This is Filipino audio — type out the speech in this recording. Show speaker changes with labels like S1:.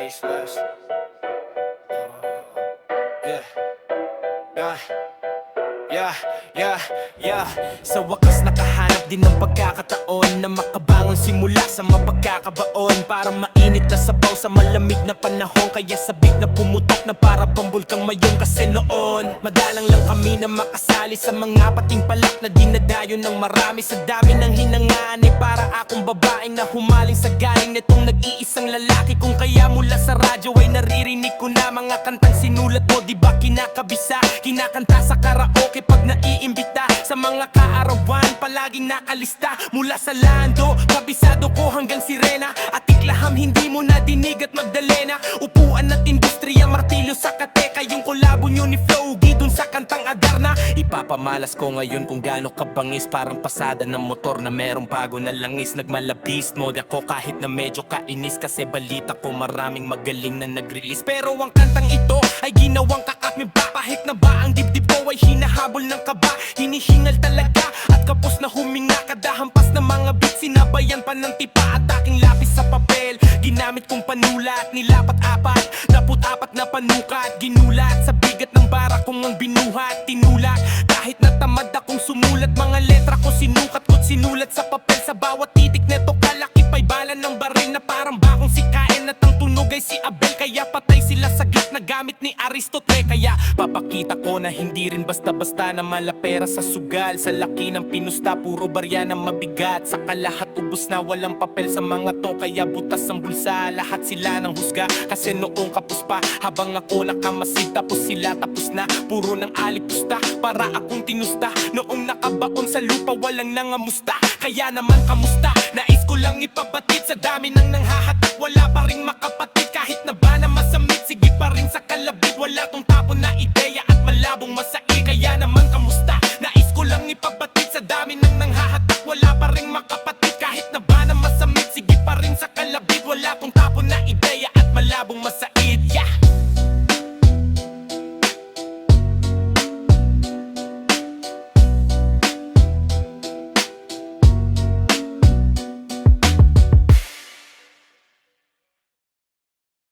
S1: Faceless. Yeah. Yeah. Yeah, yeah, yeah. Sa wakas nakahanap din ng pagkakataon na makabangon simula sa mapagkakabaon. Para mainit na sabaw sa malamig na panahon. Kaya sabik na pumutok na para pambulkang mayon. Kasi noon, madalang lang kami na makasali sa mga pating palak na dinadayo ng marami. Sa dami ng hinangaan ay para akong babaeng na humaling sa galing nitong nag-iisang lalaki. Kung kaya mula sa radyo ay naririnig ko na mga kantang sinulat mo. Di ba kinakabisa, kinakanta sa karaoke pag naiimbita sa mga kaarawan, palaging nakalista. Mula sa lando, kabisado ko hanggang sirena. At tiklaham hindi mo na dinig at Magdalena. Upuan at industriya, martilyo sa kateka. Yung kolabo nyo ni Flogi dun sa kantang Adarna. Ipapamalas ko ngayon kung gaano kabangis. Parang pasada ng motor na merong bago na langis. Nagmalabis mode ako kahit na medyo kainis. Kasi balita ko maraming magaling na nag-release. Pero ang kantang ito ay ginawang kakapmi. Pahit na ba ang dibdib ko ay hinahabol ng kaba. Hinihingal talaga at kapos na huminga. Kadahampas na mga beat, sinabayan pa ng tipa at aking lapis sa papel. Ginamit kong panulat, nilapat-apat, naput-apat na panukat. Ginulat sa bigat ng bara kong ang binuhat, tinulat. Kahit natamad akong sumulat, mga letra ko sinukat ko't sinulat sa papel. Sa bawat titik neto kalaki pa'y bala ng baril na parang bakong si Cain. At ang tunog ay si Abel, kaya patay sila saglit na gamit ni Aristotle. Kaya papakita ko na hindi rin basta-basta na malapera sa sugal. Sa laki ng pinusta, puro barya na mabigat. Sa kalahat ubos na walang papel sa mga to. Kaya butas ang bulsa, lahat sila ng husga. Kasi noong kapos pa, habang ako nakamasid. Tapos sila tapos na, puro ng alipusta. Para akong tinusta, noong nakabaon sa lupa walang nangamusta. Kaya naman kamusta, nais ko lang ipabatid sa dami ng nanghahatak. Wala pa ring